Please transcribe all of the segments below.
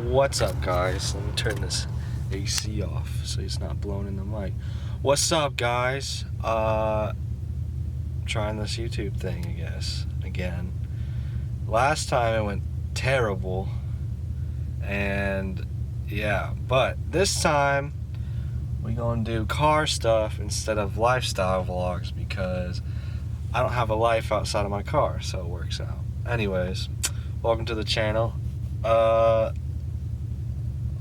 What's up, guys? Let me turn this AC off so it's not blowing in the mic. What's up, guys? Trying this YouTube thing, I guess, again. Last time it went terrible, and yeah, but this time we're gonna do car stuff instead of lifestyle vlogs because I don't have a life outside of my car, so it works out. Anyways, welcome to the channel.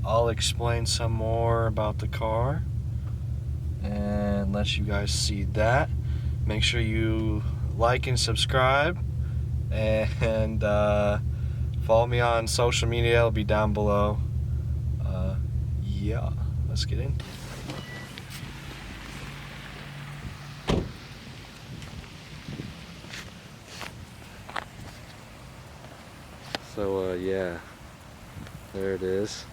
I'll explain some more about the car and let you guys see that. Make sure you like and subscribe, and follow me on social media. It'll be down below. Yeah, let's get in. So yeah, there it is.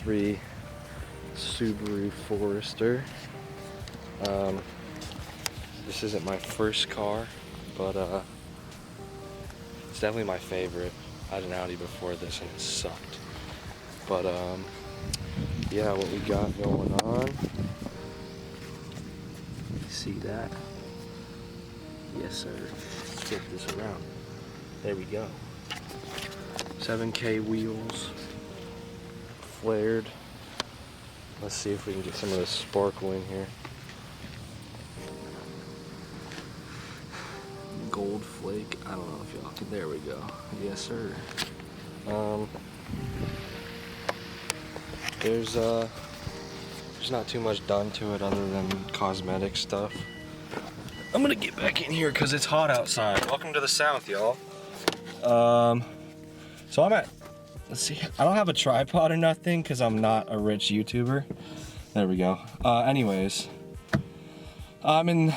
'03 Subaru Forester. This isn't my first car, but it's definitely my favorite. I had an Audi before this and it sucked. But yeah, what we got going on. See that? Yes, sir. Let's flip this around. There we go. 7K wheels. Flared. Let's see if we can get some of this sparkle in here. Gold flake. I don't know if y'all can. There we go. Yes, sir. There's not too much done to it other than cosmetic stuff. I'm gonna get back in here because it's hot outside. Welcome to the South, y'all. So I'm at. Let's see, I don't have a tripod or nothing because I'm not a rich YouTuber. There we go. Anyways, I'm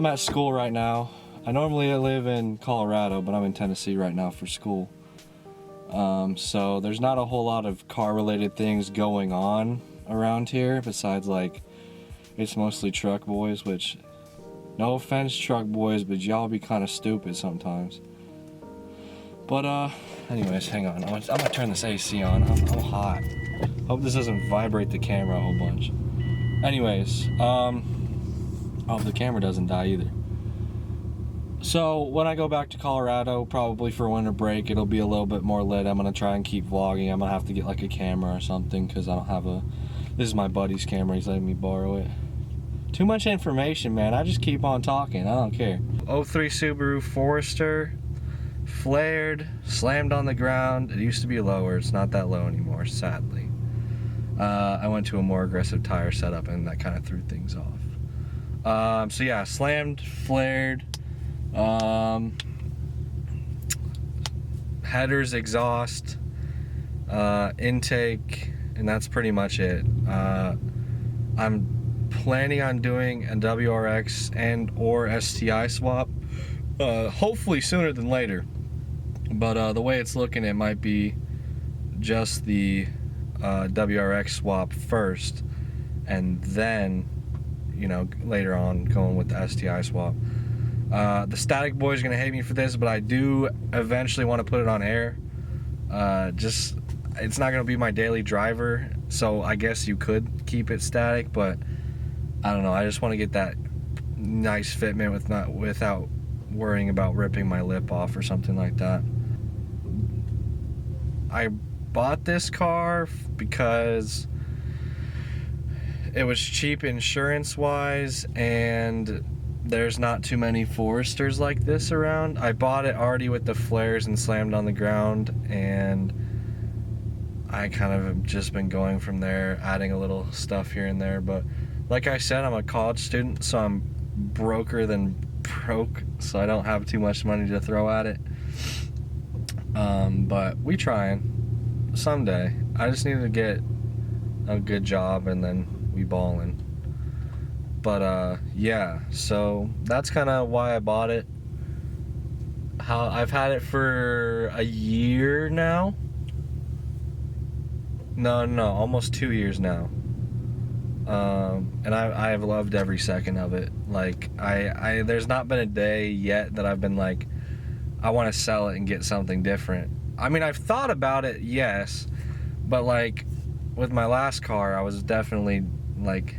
at school right now. I normally live in Colorado, but I'm in Tennessee right now for school. So there's not a whole lot of car-related things going on around here besides, like, it's mostly truck boys, which, no offense, truck boys, but y'all be kind of stupid sometimes. But anyways, hang on. I'm gonna turn this AC on. I'm hot. Hope this doesn't vibrate the camera a whole bunch. Anyways, I hope the camera doesn't die either. So when I go back to Colorado, probably for winter break, it'll be a little bit more lit. I'm gonna try and keep vlogging. I'm gonna have to get like a camera or something because I don't have a. This is my buddy's camera. He's letting me borrow it. Too much information, man. I just keep on talking. I don't care. '03 Subaru Forester. Flared, slammed on the ground. It used to be lower. It's not that low anymore, sadly. I went to a more aggressive tire setup and that kind of threw things off. So yeah, slammed, flared, headers, exhaust, intake, and that's pretty much it. I'm planning on doing a WRX and or STI swap, hopefully sooner than later. But the way it's looking, it might be just the WRX swap first, and then, you know, later on going with the STI swap. The static boy is gonna hate me for this, but I do eventually want to put it on air. Just, it's not gonna be my daily driver, so I guess you could keep it static, but I don't know. I just want to get that nice fitment without worrying about ripping my lip off or something like that. I bought this car because it was cheap insurance wise and there's not too many Foresters like this around. I bought it already with the flares and slammed on the ground, and I kind of have just been going from there, adding a little stuff here and there. But like I said, I'm a college student, so I'm broker than broke, so I don't have too much money to throw at it. But we trying someday. I just need to get a good job, and then we ballin'. But yeah, so that's kind of why I bought it. I've had it for a year now. No, almost 2 years now. And I've loved every second of it. Like there's not been a day yet that I've been like, I want to sell it and get something different. I mean, I've thought about it, yes, but like with my last car, I was definitely like,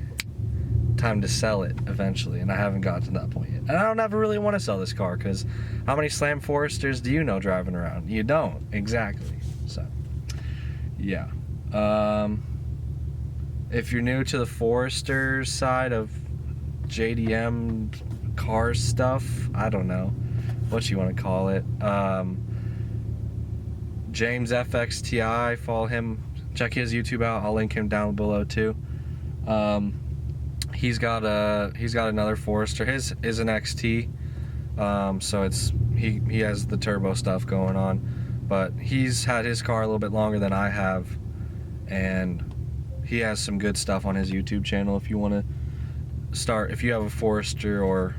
time to sell it eventually, and I haven't gotten to that point yet. And I don't ever really want to sell this car, because how many Slam Foresters do you know driving around? You don't, exactly. So yeah, if you're new to the Forester side of JDM car stuff, I don't know what you want to call it. James FXTI, follow him, check his YouTube out. I'll link him down below too. He's got another Forester. His is an XT, so he has the turbo stuff going on, but he's had his car a little bit longer than I have, and he has some good stuff on his YouTube channel. If you want to start, if you have a Forester or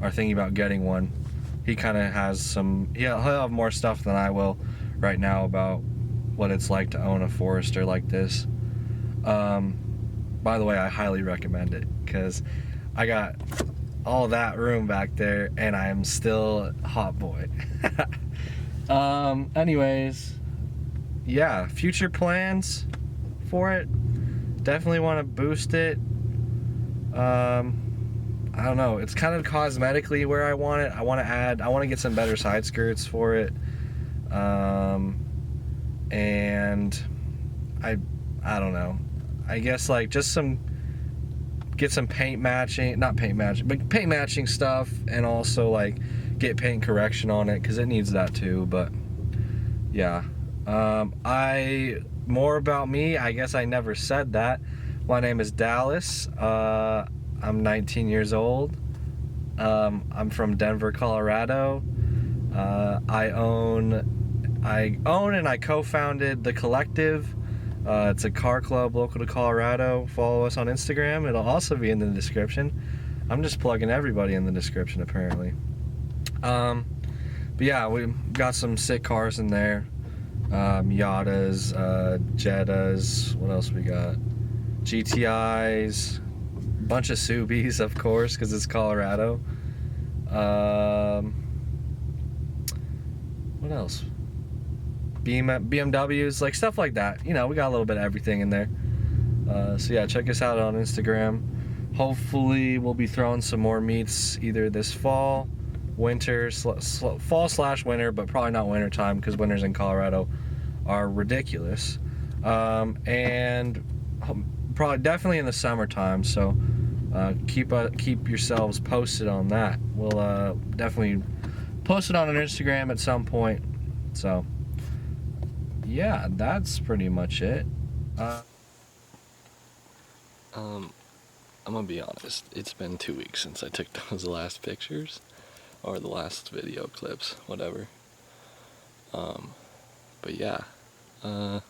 are thinking about getting one, he kind of has some. He'll have more stuff than I will right now about what it's like to own a Forester like this. By the way, I highly recommend it, because I got all that room back there and I am still hot boy. Anyways, yeah, future plans for it. Definitely want to boost it. I don't know, it's kind of cosmetically where I want it. I want to get some better side skirts for it. And I don't know. I guess like just get some paint matching, not paint matching, but paint matching stuff, and also like get paint correction on it, because it needs that too. But yeah, more about me, I guess I never said that. My name is Dallas. I'm 19 years old. I'm from Denver, Colorado. I own and I co-founded The Collective. It's a car club local to Colorado. Follow us on Instagram. It'll also be in the description. I'm just plugging everybody in the description, apparently. But yeah, we got some sick cars in there. Miatas, Jettas, what else we got? GTIs, bunch of Subies, of course, because it's Colorado. What else? BMWs, like stuff like that. You know, we got a little bit of everything in there. So yeah, check us out on Instagram. Hopefully we'll be throwing some more meets either this fall, fall/winter, but probably not winter time, because winters in Colorado are ridiculous. And probably definitely in the summertime. So keep yourselves posted on that. We'll definitely post it on our Instagram at some point. So yeah, that's pretty much it. I'm gonna be honest, it's been 2 weeks since I took those last pictures, or the last video clips, whatever. But yeah, not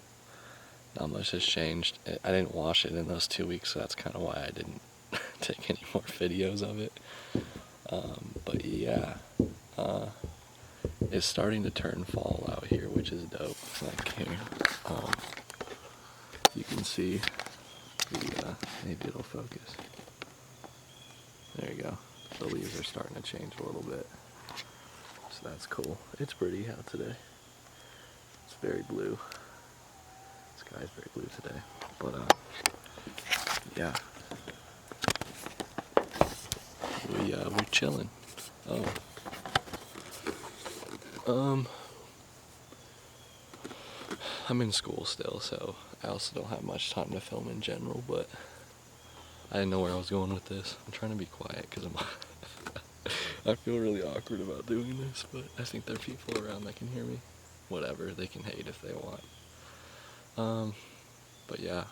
much has changed. I didn't wash it in those 2 weeks, so that's kind of why I didn't take any more videos of it. But yeah, it's starting to turn fall out here, which is dope. Like here, you can see maybe it'll focus. There you go. The leaves are starting to change a little bit, so that's cool. It's pretty out today. It's very blue. The sky's very blue today. But yeah, we're chilling. I'm in school still, so I also don't have much time to film in general, but I didn't know where I was going with this. I'm trying to be quiet because I feel really awkward about doing this, but I think there are people around that can hear me. Whatever, they can hate if they want. But yeah,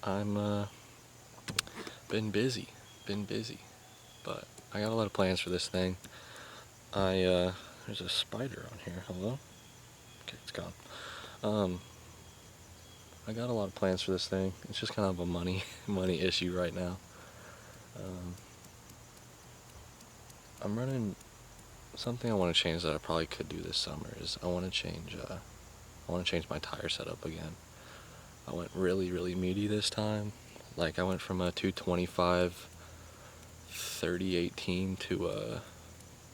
I'm been busy, but I got a lot of plans for this thing. There's a spider on here. Hello? Okay, it's gone. I got a lot of plans for this thing. It's just kind of a money issue right now. I'm running something I want to change that I probably could do this summer is I want to change my tire setup again. I went really meaty this time. Like I went from a 225 30/18 to a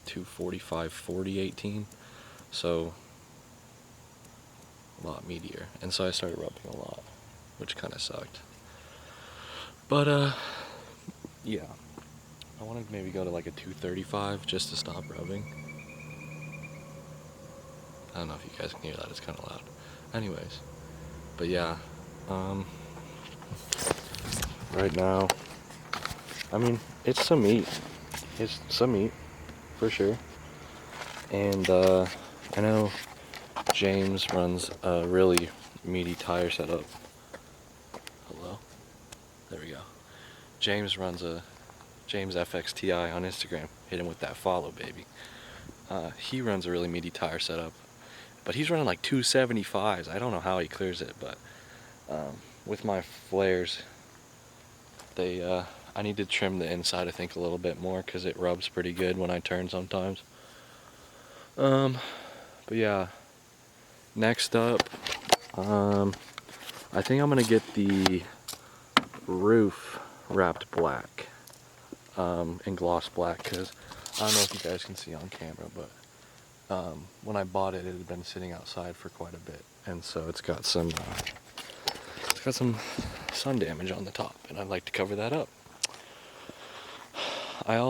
245 40/18. So a lot meatier. And so I started rubbing a lot, which kind of sucked. But yeah. I want to maybe go to like a 235 just to stop rubbing. I don't know if you guys can hear that, it's kind of loud. Anyways, but yeah, right now, I mean, it's some meat. It's some meat, for sure. And I know James runs a really meaty tire setup. Hello? There we go. James runs a James FXTI on Instagram. Hit him with that follow, baby. He runs a really meaty tire setup, but he's running like 275s. I don't know how he clears it, but with my flares, I need to trim the inside, I think, a little bit more because it rubs pretty good when I turn sometimes. But yeah, next up, I think I'm gonna get the roof wrapped black. In gloss black, because I don't know if you guys can see on camera, but when I bought it, it had been sitting outside for quite a bit, and so it's got some sun damage on the top, and I'd like to cover that up.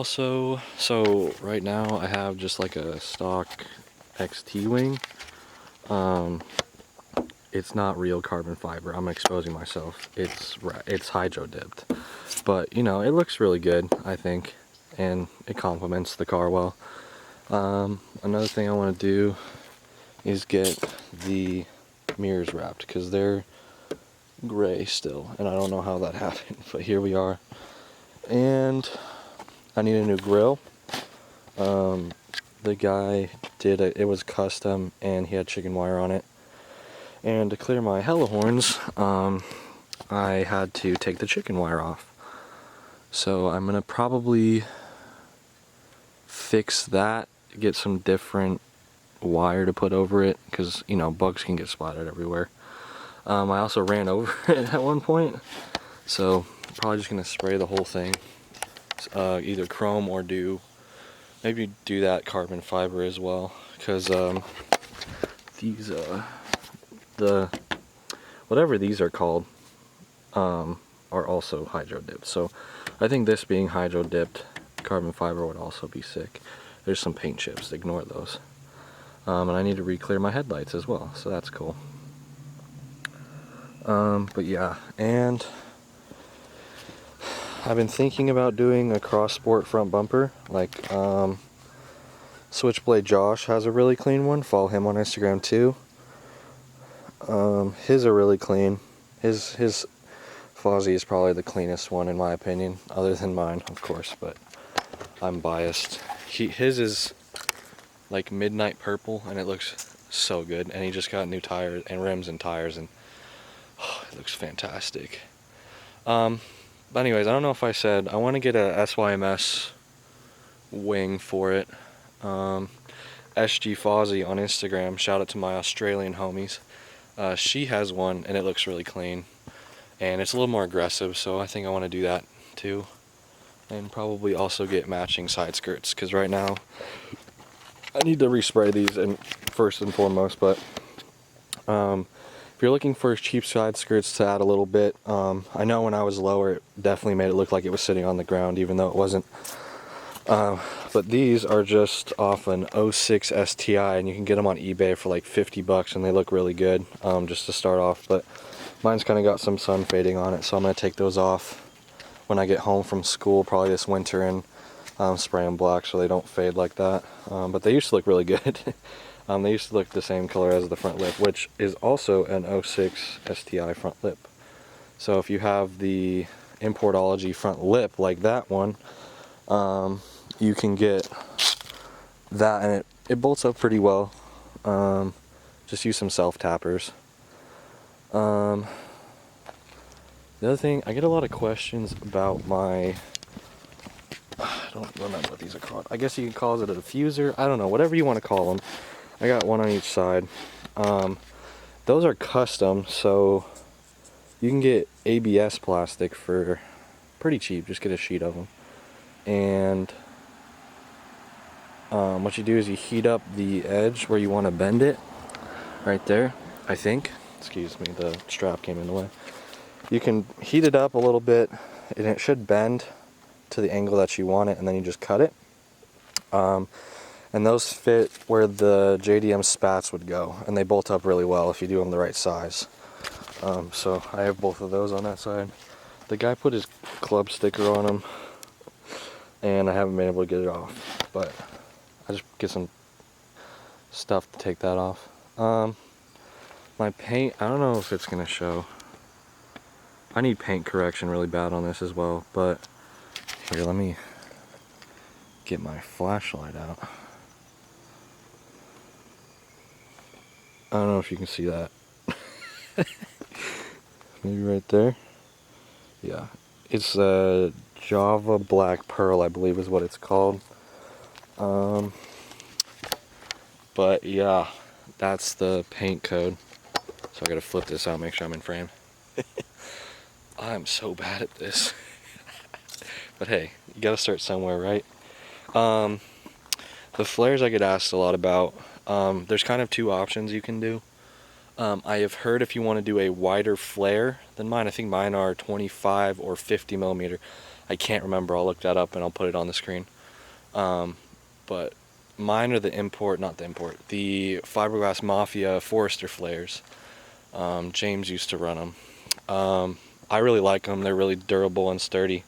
So right now I have just like a stock XT wing. It's not real carbon fiber. I'm exposing myself. It's hydro dipped. But, you know, it looks really good, I think, and it complements the car well. Another thing I want to do is get the mirrors wrapped, because they're gray still, and I don't know how that happened, but here we are. And I need a new grill. The guy it was custom, and he had chicken wire on it. And to clear my hella horns, I had to take the chicken wire off. So I'm gonna probably fix that, get some different wire to put over it, because, you know, bugs can get splattered everywhere. I also ran over it at one point, so probably just gonna spray the whole thing, either chrome or maybe do that carbon fiber as well, because these whatever these are called are also hydro dipped. So I think this being hydro dipped carbon fiber would also be sick. There's some paint chips, ignore those. And I need to re-clear my headlights as well, so that's cool. But yeah, and I've been thinking about doing a cross sport front bumper. Like Switchblade Josh has a really clean one. Follow him on Instagram too. His are really clean. His Fozzie is probably the cleanest one in my opinion, other than mine, of course, but I'm biased. His is like midnight purple, and it looks so good, and he just got new tires and rims and tires, and it looks fantastic. But anyways, I don't know if I said, I want to get a SYMS wing for it. SG Fozzie on Instagram, shout out to my Australian homies. She has one, and it looks really clean. And it's a little more aggressive, so I think I want to do that too. And probably also get matching side skirts, because right now I need to respray these and first and foremost. But if you're looking for cheap side skirts to add a little bit, I know when I was lower it definitely made it look like it was sitting on the ground, even though it wasn't. But these are just off an 06 STI, and you can get them on eBay for like 50 bucks, and they look really good, just to start off. But mine's kind of got some sun fading on it, so I'm going to take those off when I get home from school, probably this winter, and spray them black so they don't fade like that. But they used to look really good. They used to look the same color as the front lip, which is also an 06 STI front lip. So if you have the Importology front lip like that one, you can get that, and it bolts up pretty well. Just use some self tappers. The other thing, I get a lot of questions about my, I don't remember what these are called. I guess you can call it a diffuser. I don't know, whatever you want to call them. I got one on each side. Those are custom, so you can get ABS plastic for pretty cheap. Just get a sheet of them. And what you do is you heat up the edge where you want to bend it. Right there, I think. Excuse me, the strap came in the way. You can heat it up a little bit, and it should bend to the angle that you want it, and then you just cut it. And those fit where the JDM spats would go, and they bolt up really well if you do them the right size. So I have both of those on that side. The guy put his club sticker on them, and I haven't been able to get it off, but I just get some stuff to take that off. My paint, I don't know if it's gonna show. I need paint correction really bad on this as well, but here, let me get my flashlight out. I don't know if you can see that. Maybe right there. Yeah, it's a Java Black Pearl, I believe is what it's called. But yeah, that's the paint code. So I gotta flip this out, make sure I'm in frame. I'm so bad at this. But hey, you gotta start somewhere, right? The flares I get asked a lot about. There's kind of two options you can do. I have heard if you want to do a wider flare than mine, I think mine are 25 or 50 millimeter. I can't remember, I'll look that up and I'll put it on the screen. But mine are the the Fiberglass Mafia Forester flares. James used to run them. I really like them, they're really durable and sturdy.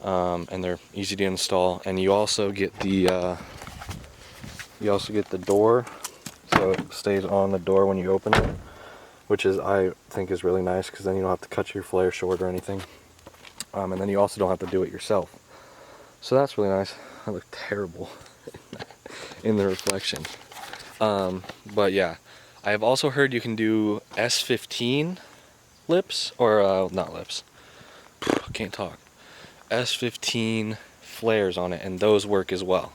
And they're easy to install. And you also get the door, so it stays on the door when you open it, which is, I think, is really nice, because then you don't have to cut your flare short or anything. And then you also don't have to do it yourself. So that's really nice. I look terrible in the reflection. But yeah, I have also heard you can do S15 lips, or not lips. Can't talk. S15 flares on it, and those work as well.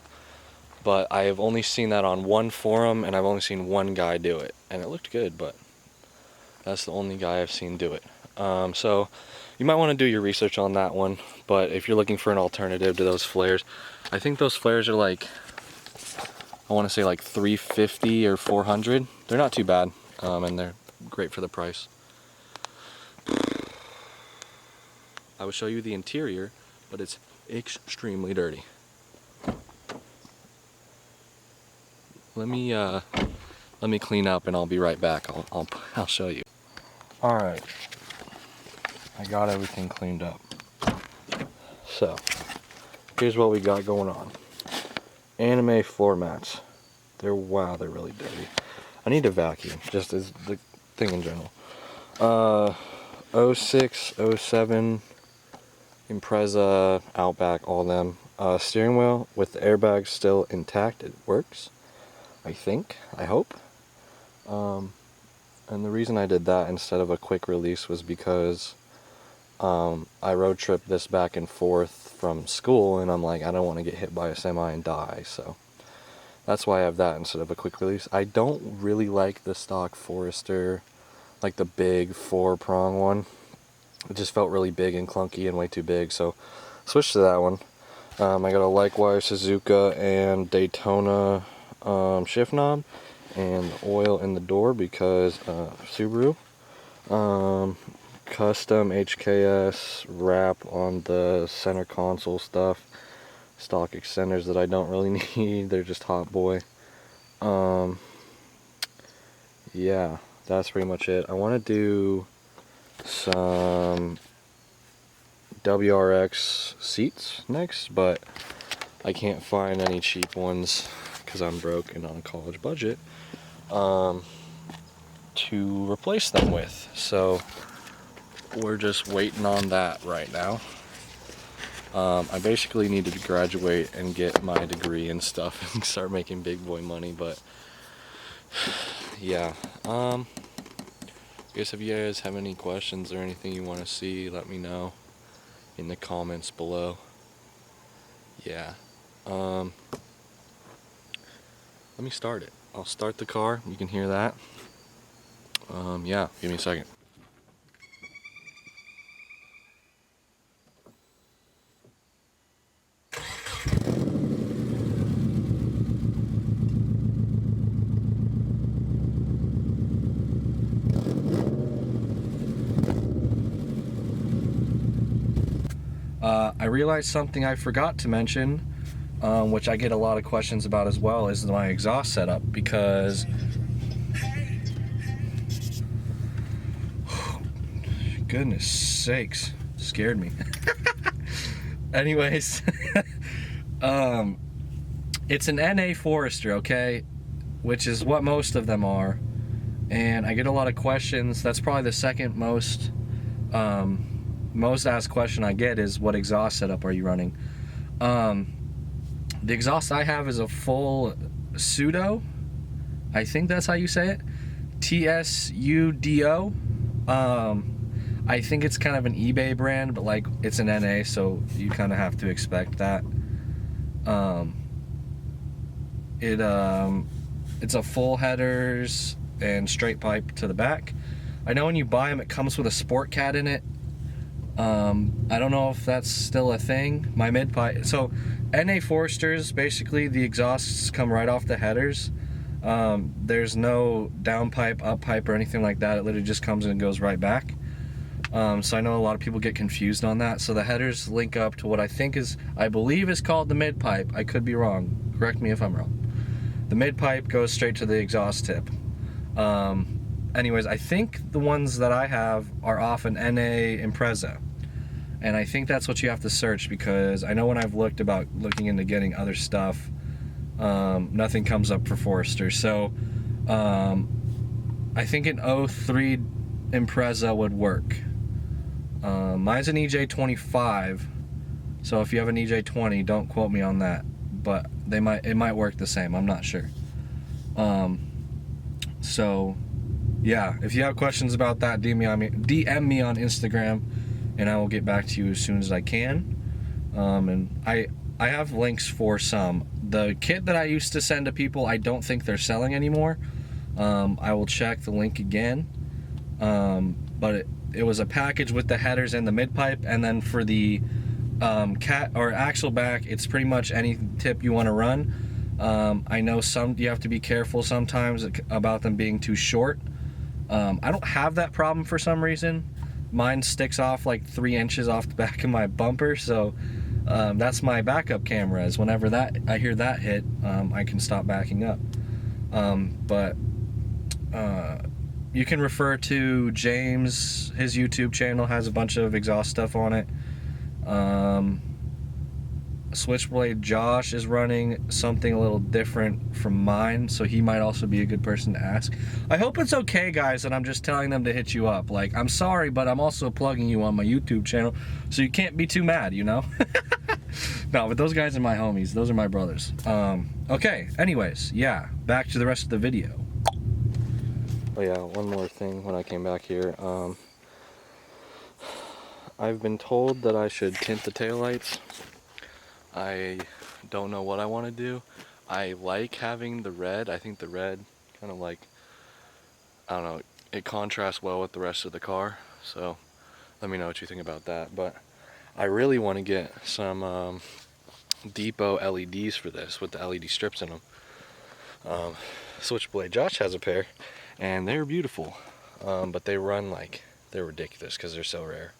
But I have only seen that on one forum, and I've only seen one guy do it, and it looked good, but that's the only guy I've seen do it. So you might want to do your research on that one, but if you're looking for an alternative to those flares, I think those flares are like, I want to say like 350 or 400. They're not too bad, and they're great for the price. I will show you the interior, but it's extremely dirty. Let me clean up and I'll be right back. I'll show you. All right, I got everything cleaned up. So here's what we got going on. Anime floor mats. They're really dirty. I need to vacuum, just as the thing in general. 06, 07, Impreza, Outback, all them. Steering wheel with the airbags still intact. It works, I think, I hope. And the reason I did that instead of a quick release was because I road tripped this back and forth from school, and I'm like, I don't want to get hit by a semi and die, so that's why I have that instead of a quick release. I don't really like the stock Forester, like the big 4-prong one. It just felt really big and clunky and way too big, so switched to that one. I got a likewise Suzuka and Daytona shift knob, and oil in the door because Subaru. Custom HKS wrap on the center console stuff. Stock extenders that I don't really need. They're just hot boy. Yeah, that's pretty much it. I want to do some WRX seats next, but I can't find any cheap ones because I'm broke and on a college budget to replace them with. So we're just waiting on that right now. I basically need to graduate and get my degree and stuff and start making big boy money, but yeah. I guess if you guys have any questions or anything you want to see, let me know in the comments below. Yeah. Let me start it. I'll start the car. You can hear that. Yeah, give me a second. I realized something I forgot to mention, which I get a lot of questions about as well, is my exhaust setup, because goodness sakes, scared me. Anyways, it's an NA Forester, okay, which is what most of them are, and I get a lot of questions. That's probably the second most asked question I get is, what exhaust setup are you running? The exhaust I have is a full Pseudo, I think that's how you say it, TSUDO. I think it's kind of an eBay brand, but like, it's an NA, so you kind of have to expect that. It's a full headers and straight pipe to the back. I know when you buy them, it comes with a sport cat in it. I don't know if that's still a thing. My mid pipe, so NA Foresters, basically the exhausts come right off the headers. There's no down pipe, up pipe, or anything like that. It literally just comes and goes right back. So I know a lot of people get confused on that. So the headers link up to what I believe is called the mid pipe. I could be wrong. Correct me if I'm wrong. The mid pipe goes straight to the exhaust tip. Anyways, I think the ones that I have are off an NA Impreza. And I think that's what you have to search, because I know when I've looking into getting other stuff, nothing comes up for Forester. So I think an 03 Impreza would work. Mine's an EJ25, so if you have an EJ20, don't quote me on that, but it might work the same. I'm not sure. So yeah, if you have questions about that, DM me on Instagram, and I will get back to you as soon as I can. And I have links for some. The kit that I used to send to people, I don't think they're selling anymore. I will check the link again. But it was a package with the headers and the mid pipe, and then for the cat or axle back, it's pretty much any tip you want to run. I know you have to be careful sometimes about them being too short. I don't have that problem for some reason. Mine sticks off like 3 inches off the back of my bumper, so that's my backup camera. Is whenever I hear that hit, I can stop backing up. But you can refer to James. His YouTube channel has a bunch of exhaust stuff on it. Switchblade Josh is running something a little different from mine, so he might also be a good person to ask. I hope it's okay, guys, that I'm just telling them to hit you up. Like, I'm sorry, but I'm also plugging you on my YouTube channel, so you can't be too mad, you know? No, but those guys are my homies. Those are my brothers. Okay, anyways, yeah, back to the rest of the video. Oh yeah, one more thing when I came back here. I've been told that I should tint the taillights. I don't know what I want to do. I like having the red. I think the red kind of like, I don't know, it contrasts well with the rest of the car. So let me know what you think about that. But I really want to get some Depot LEDs for this with the LED strips in them. Switchblade Josh has a pair, and they're beautiful, but they run like, they're ridiculous because they're so rare.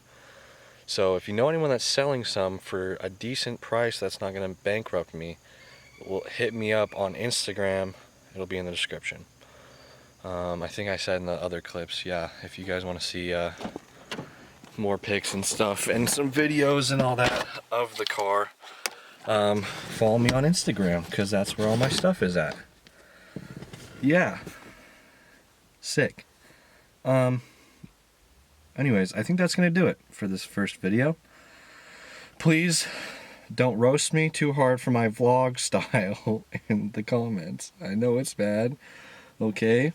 So if you know anyone that's selling some for a decent price that's not going to bankrupt me, hit me up on Instagram. It'll be in the description. I think I said in the other clips, yeah, if you guys want to see more pics and stuff and some videos and all that of the car, follow me on Instagram, because that's where all my stuff is at. Yeah. Sick. Anyways, I think that's going to do it for this first video. Please don't roast me too hard for my vlog style in the comments. I know it's bad, okay?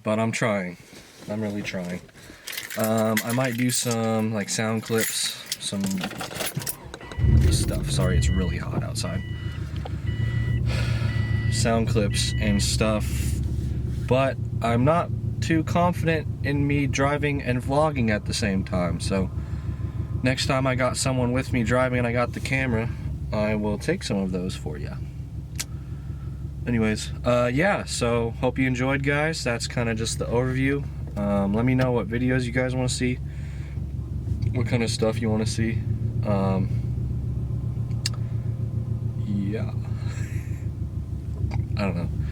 But I'm trying. I'm really trying. I might do some like sound clips, some stuff. Sorry, it's really hot outside. Sound clips and stuff, but I'm not too confident in me driving and vlogging at the same time. So next time I got someone with me driving and I got the camera, I will take some of those for you. Anyways, yeah, so hope you enjoyed, guys. That's kind of just the overview. Let me know what videos you guys want to see, what kind of stuff you want to see. Yeah. I don't know.